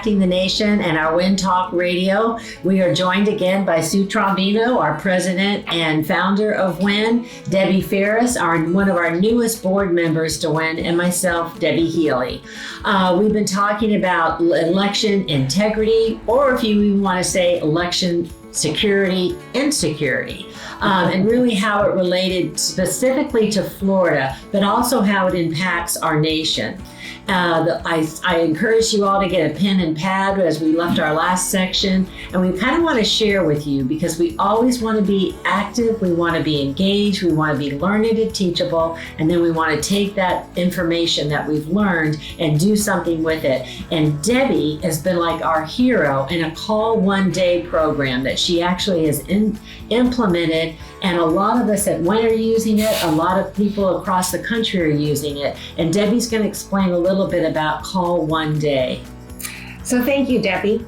Impacting the Nation and our Win Talk Radio. We are joined again by Sue Trombino, our president and founder of Win, Debbie Ferris, one of our newest board members to Win, and myself, Debbie Healy. We've been talking about election integrity, or if you even want to say election security, insecurity, and really how it related specifically to Florida, but also how it impacts our nation. I encourage you all to get a pen and pad as we left our last section, and we kind of want to share with you because we always want to be active, we want to be engaged, we want to be learned and teachable, and then we want to take that information that we've learned and do something with it. And Debbie has been like our hero in a Call One Day program that she actually has implemented, and a lot of us at Win are using it, a lot of people across the country are using it, and Debbie's going to explain a little bit about Call One Day. So thank you, Debbie.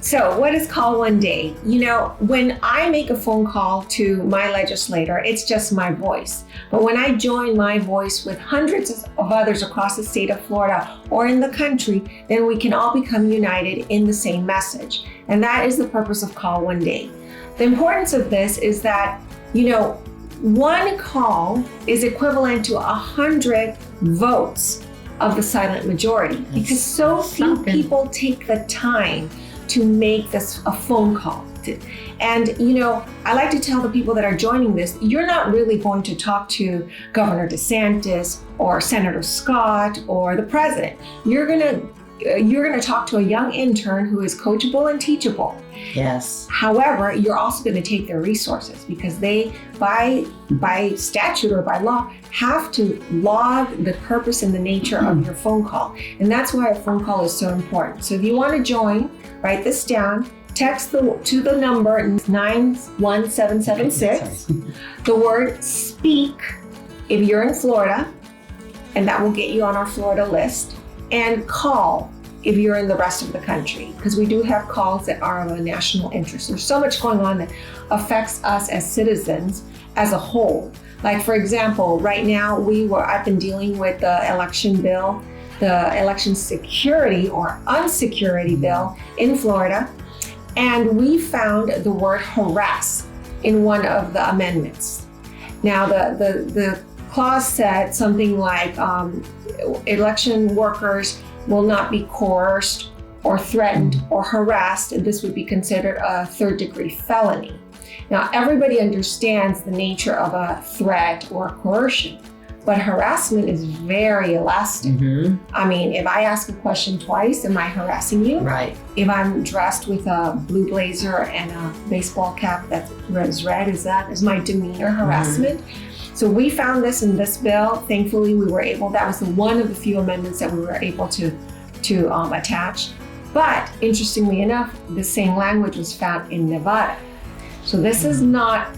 So what is Call One Day? You know, when I make a phone call to my legislator, it's just my voice. But when I join my voice with hundreds of others across the state of Florida or in the country, then we can all become united in the same message. And that is the purpose of Call One Day. The importance of this is that, you know, one call is equivalent to 100 votes of the silent majority, because so few people take the time to make this a phone call. And, you know, I like to tell the people that are joining this, you're not really going to talk to Governor DeSantis or Senator Scott or the president. You're going to talk to a young intern who is coachable and teachable. Yes. However, you're also going to take their resources because they, by statute or by law, have to log the purpose and the nature of your phone call. And that's why a phone call is so important. So if you want to join, write this down, text to the number 91776, the word speak if you're in Florida, and that will get you on our Florida list, and call if you're in the rest of the country, because we do have calls that are of a national interest. There's so much going on that affects us as citizens as a whole. Like, for example, right now I've been dealing with the election bill, the election security or unsecurity bill in Florida, and we found the word harass in one of the amendments. Now the clause said something like election workers will not be coerced or threatened or harassed, and this would be considered a third-degree felony. Now, everybody understands the nature of a threat or coercion, but harassment is very elastic. Mm-hmm. I mean, if I ask a question twice, am I harassing you? Right. If I'm dressed with a blue blazer and a baseball cap that's red, is my demeanor harassment? Mm-hmm. So we found this in this bill. Thankfully, that was one of the few amendments that we were able to attach. But interestingly enough, the same language was found in Nevada. So this is not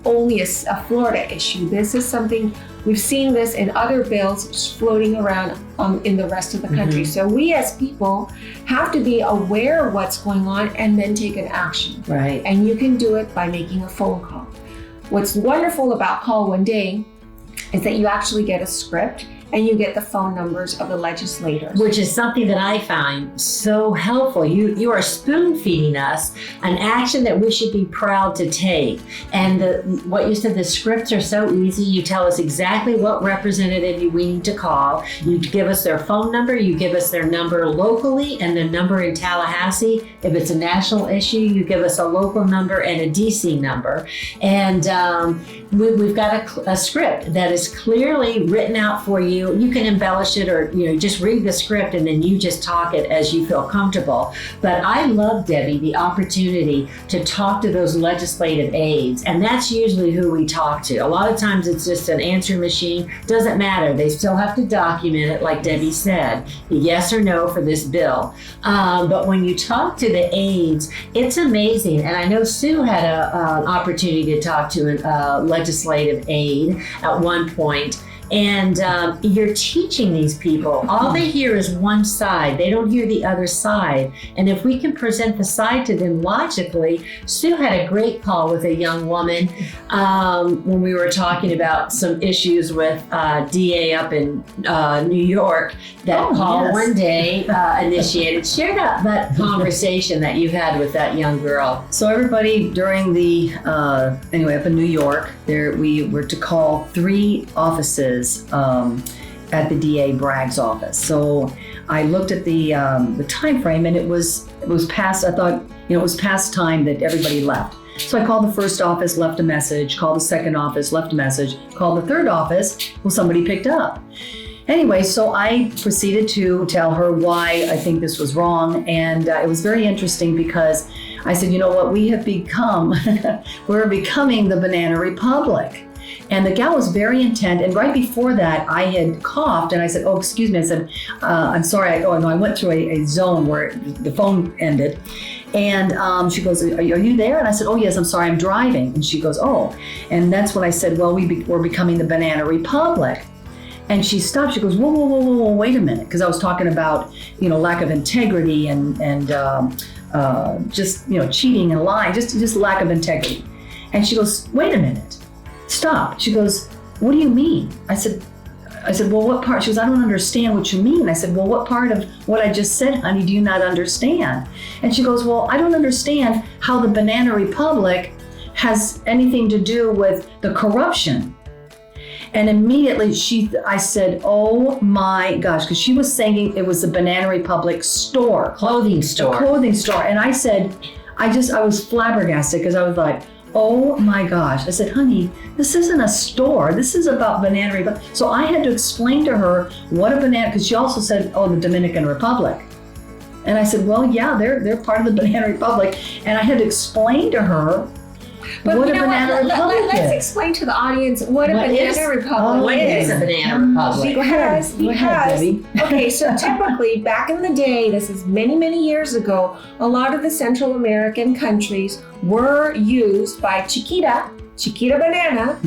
only a Florida issue. This is something, we've seen this in other bills floating around in the rest of the country. Mm-hmm. So we as people have to be aware of what's going on and then take an action. Right. And you can do it by making a phone call. What's wonderful about Call One Day is that you actually get a script and you get the phone numbers of the legislators. Which is something that I find so helpful. You are spoon feeding us an action that we should be proud to take. And what you said, the scripts are so easy. You tell us exactly what representative we need to call. You give us their phone number, you give us their number locally and their number in Tallahassee. If it's a national issue, you give us a local number and a DC number. And we've got a script that is clearly written out for you. You can embellish it or just read the script and then you just talk it as you feel comfortable. But I love, Debbie, the opportunity to talk to those legislative aides, and that's usually who we talk to. A lot of times it's just an answering machine. Doesn't matter. They still have to document it, like Debbie said, yes or no for this bill. But when you talk to the aides, it's amazing. And I know Sue had an opportunity to talk to a legislative aide at one point. And you're teaching these people. All they hear is one side. They don't hear the other side. And if we can present the side to them logically, Sue had a great call with a young woman when we were talking about some issues with DA up in New York. That call one day initiated. Share that conversation that you had with that young girl. So everybody during the, anyway, up in New York, we were to call 3 offices at the DA Bragg's office. So I looked at the time frame, and it was past, I thought, it was past time that everybody left. So I called the first office, left a message, called the second office, left a message, called the third office, well, somebody picked up. Anyway, so I proceeded to tell her why I think this was wrong. And it was very interesting because I said, you know what, we have become, we're becoming the Banana Republic. And the gal was very intent. And right before that, I had coughed and I said, oh, excuse me. I said, I'm sorry. I went through a zone where the phone ended. And she goes, are you there? And I said, oh, yes, I'm sorry, I'm driving. And she goes, oh. And that's when I said, well, we're becoming the Banana Republic. And she stopped. She goes, whoa, wait a minute. Because I was talking about, lack of integrity and just, cheating and lying, just lack of integrity. And she goes, wait a minute, stop. She goes, what do you mean? I said, well, what part? She goes, I don't understand what you mean. I said, well, what part of what I just said, honey, do you not understand? And she goes, well, I don't understand how the Banana Republic has anything to do with the corruption. And immediately I said, oh my gosh, because she was saying it was the Banana Republic store. Clothing store. Clothing store. And I said, I was flabbergasted because I was like, oh my gosh. I said, honey, this isn't a store. This is about Banana Republic. So I had to explain to her what a banana, because she also said, oh, the Dominican Republic. And I said, well, yeah, they're part of the Banana Republic. And I had to explain to her what a Banana Republic is. Let's explain to the audience what a Banana Republic what is a Banana Republic? Because okay, so typically back in the day, this is many, many years ago, a lot of the Central American countries were used by Chiquita banana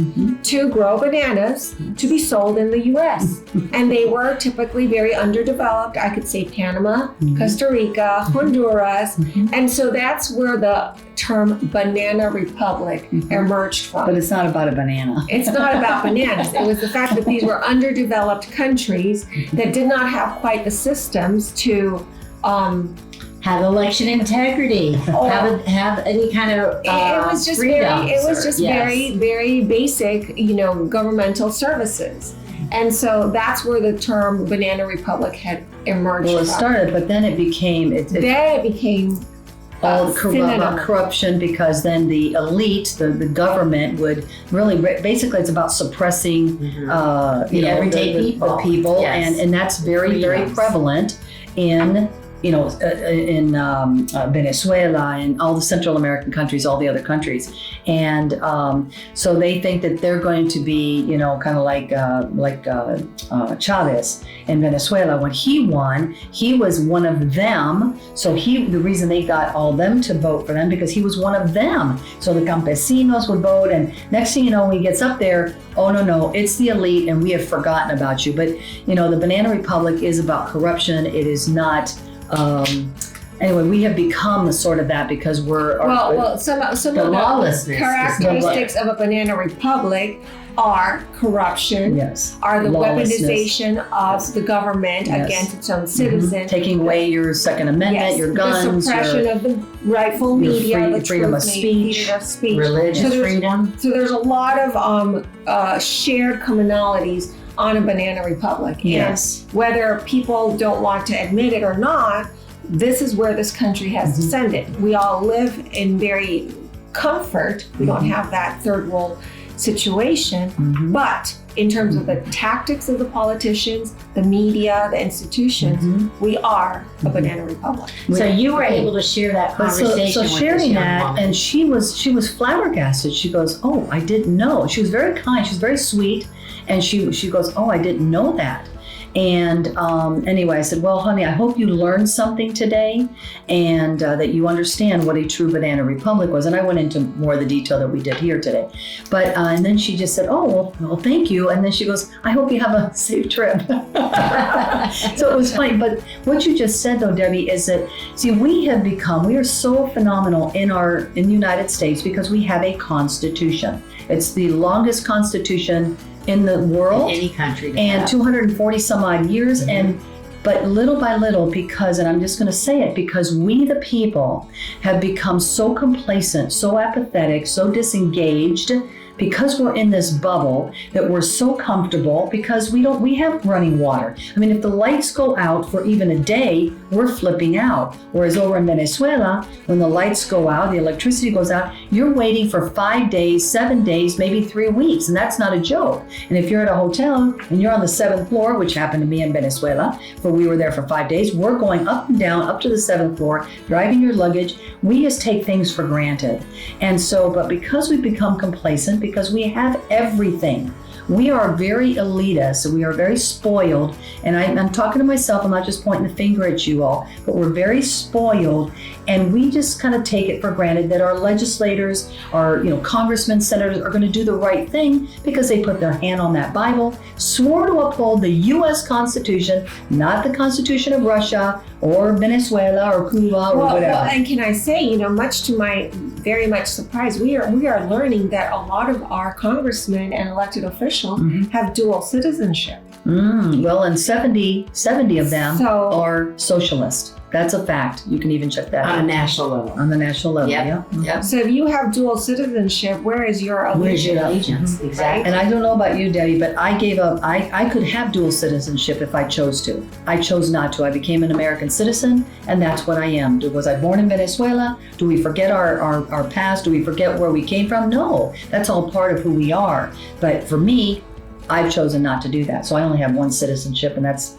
to grow bananas to be sold in the US. And they were typically very underdeveloped. I could say Panama, Costa Rica, Honduras. And so that's where the term Banana Republic emerged from. But it's not about a banana. It's not about bananas. It was the fact that these were underdeveloped countries that did not have quite the systems to have election integrity, have any kind of it was just very, very basic, governmental services. And so that's where the term Banana Republic had emerged. Well, it started, but then it became all about corruption, because then the elite, the government would really, basically it's about suppressing the everyday people. Yes. And that's very, very prevalent in Venezuela and all the Central American countries, all the other countries. And so they think that they're going to be, kind of like Chavez in Venezuela. When he won, he was one of them. So the reason they got all them to vote for them, because he was one of them. So the campesinos would vote. And next thing you know, when he gets up there, oh, no, it's the elite and we have forgotten about you. But, the Banana Republic is about corruption. It is not. Anyway, we have become sort of that because some of the lawlessness characteristics of a Banana Republic are corruption, are the weaponization of the government against its own citizens, taking away your Second Amendment, your guns, the suppression of the rightful media, the freedom of speech, religious freedom. So there's a lot of shared commonalities on a Banana Republic. Yes. And whether people don't want to admit it or not, this is where this country has descended. We all live in very comfort. We don't have that third world situation. But in terms of the tactics of the politicians, the media, the institutions, we are a Banana Republic. So you were able to share that conversation so with sharing this young that, woman. and she was flabbergasted. She goes, oh, I didn't know. She was very kind. She was very sweet. And she goes, oh, I didn't know that. And anyway, I said, well, honey, I hope you learned something today and that you understand what a true banana republic was. And I went into more of the detail that we did here today. But and then she just said, oh, well, thank you. And then she goes, I hope you have a safe trip. So it was funny. But what you just said, though, Debbie, is that, see, we are so phenomenal in the United States because we have a constitution. It's the longest constitution in the world. In any country. And 240 some odd years. But little by little, because, and I'm just going to say it, because we the people have become so complacent, so apathetic, so disengaged, because we're in this bubble that we're so comfortable because we have running water. I mean, if the lights go out for even a day, we're flipping out. Whereas over in Venezuela, when the lights go out, the electricity goes out, you're waiting for 5 days, 7 days, maybe 3 weeks. And that's not a joke. And if you're at a hotel and you're on the 7th floor, which happened to me in Venezuela, where we were there for 5 days, we're going up and down, up to the 7th floor, driving your luggage. We just take things for granted. And so, but because we've become complacent, because we have everything, we are very elitist, we are very spoiled, and I'm talking to myself, I'm not just pointing the finger at you all, but we're very spoiled, and we just kind of take it for granted that our legislators, our congressmen, senators are going to do the right thing because they put their hand on that Bible, swore to uphold the U.S. Constitution, not the Constitution of Russia or Venezuela or Cuba or whatever. Well, and can I say, much to my very much surprise, we are learning that a lot of our congressmen and elected officials have dual citizenship. Well, and 70 of them are socialist. That's a fact. You can even check that out. On a national level. On the national level, Yep. So if you have dual citizenship, where is your allegiance? Where's your allegiance? Exactly. And I don't know about you, Debbie, but I gave up. I could have dual citizenship if I chose to. I chose not to. I became an American citizen, and that's what I am. Was I born in Venezuela? Do we forget our past? Do we forget where we came from? No, that's all part of who we are. But for me, I've chosen not to do that. So I only have one citizenship, and that's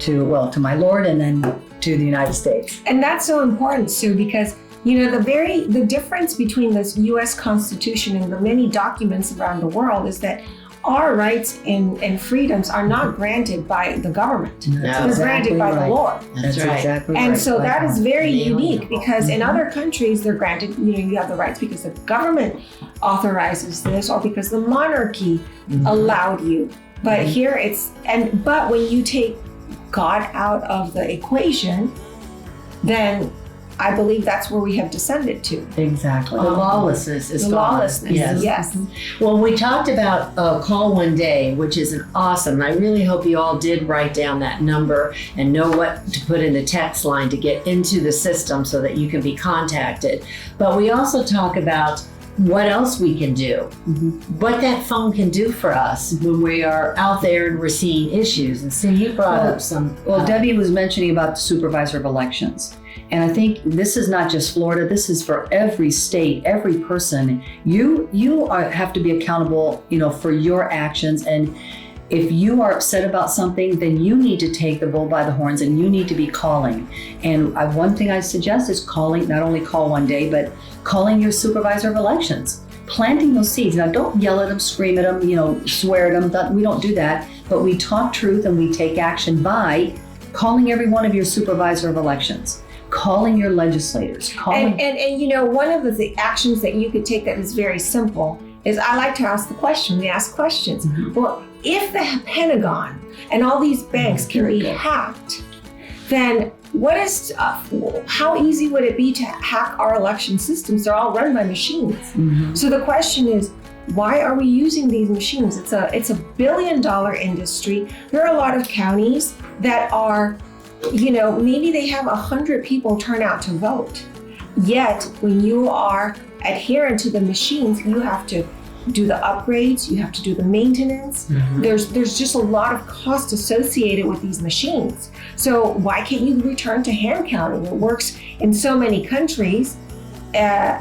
to my Lord and then to the United States. And that's so important, Sue, because the difference between this U.S. Constitution and the many documents around the world is that our rights and freedoms are not granted by the government. They're granted by the Lord. That's right. Exactly and right. so that is very unique Inalienable. because in other countries they're granted, you have the rights because the government authorizes this or because the monarchy allowed you. But here but when you take God out of the equation, then I believe that's where we have descended to. Exactly. The lawlessness is The gone. lawlessness, yes. Well, we talked about Call One Day, which is an awesome. I really hope you all did write down that number and know what to put in the text line to get into the system so that you can be contacted. But we also talk about what else we can do, what that phone can do for us when we are out there and we're seeing issues. And so you brought up some. Well, Debbie was mentioning about the supervisor of elections. And I think this is not just Florida, this is for every state, every person. You have to be accountable, for your actions. And if you are upset about something, then you need to take the bull by the horns and you need to be calling. And one thing I suggest is calling, not only Call One Day, but calling your supervisor of elections, planting those seeds. Now, don't yell at them, scream at them, swear at them. We don't do that. But we talk truth and we take action by calling every one of your supervisor of elections, calling your legislators. And one of the actions that you could take that is very simple is I like to ask the question. We ask questions. Well, if the Pentagon and all these banks can be hacked, then how easy would it be to hack our election systems? They're all run by machines. So the question is, why are we using these machines? It's a $1 billion industry. There are a lot of counties that are, maybe they have 100 people turn out to vote. Yet, when you are adherent to the machines, you have to do the upgrades, you have to do the maintenance. There's just a lot of cost associated with these machines. So why can't you return to hand counting? It works in so many countries.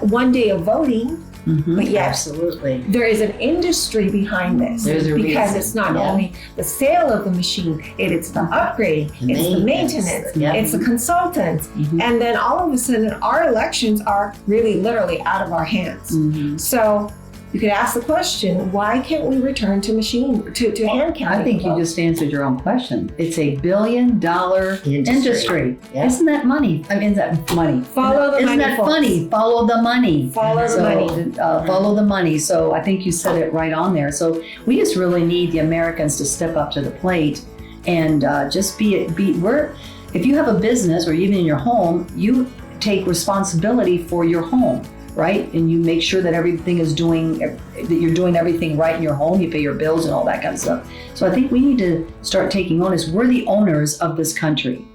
One day of voting, but yes, absolutely. There is an industry behind this. There's a because reason. It's not only the sale of the machine, it's the upgrading, it's the maintenance, it's the consultants. And then all of a sudden our elections are really literally out of our hands. So you could ask the question, why can't we return to hand counting? I think you just answered your own question. It's a $1 billion industry. Yeah. Isn't that money? I mean, is that money? Follow the Isn't money, that folks. funny? Follow the money. Follow the money. Follow the money. So I think you said it right on there. So we just really need the Americans to step up to the plate and just if you have a business or even in your home, you take responsibility for your home, right? And you make sure that that you're doing everything right in your home. You pay your bills and all that kind of stuff. So I think we need to start taking onus. We're the owners of this country.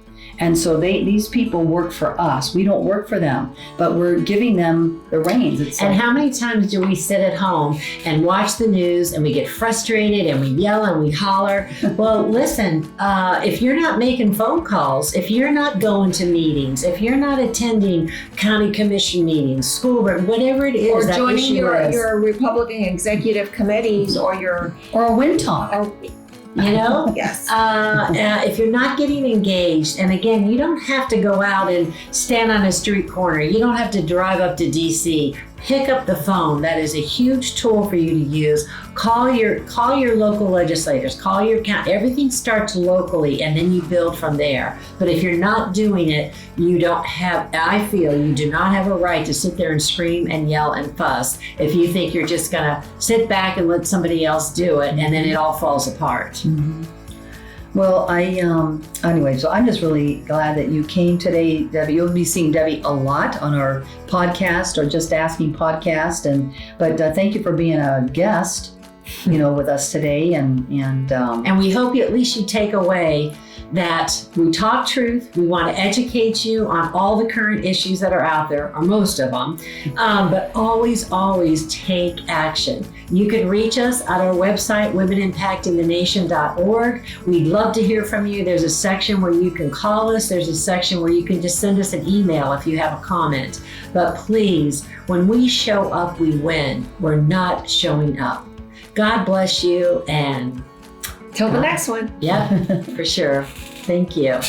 And so these people work for us. We don't work for them, but we're giving them the reins. And how many times do we sit at home and watch the news and we get frustrated and we yell and we holler? Well, listen, if you're not making phone calls, if you're not going to meetings, if you're not attending county commission meetings, school board, whatever it is, Or that joining issue is, your Republican executive committees or a wind talk. you know? Yes. If you're not getting engaged, and again, you don't have to go out and stand on a street corner. You don't have to drive up to DC. Pick up the phone. That is a huge tool for you to use. Call your local legislators. Call your county. Everything starts locally, and then you build from there. But if you're not doing it, I feel you do not have a right to sit there and scream and yell and fuss if you think you're just gonna sit back and let somebody else do it, and then it all falls apart. Mm-hmm. Well, anyway, so I'm just really glad that you came today, Debbie. You'll be seeing Debbie a lot on our podcast or Just Asking podcast. But thank you for being a guest, with us today. And we hope at least you take away that we talk truth. We want to educate you on all the current issues that are out there, or most of them, but always, always take action. You can reach us at our website, womenimpactingthenation.org. We'd love to hear from you. There's a section where you can call us. There's a section where you can just send us an email if you have a comment. But please, when we show up, we win. We're not showing up. God bless you, and Till the next one. yeah, for sure. Thank you.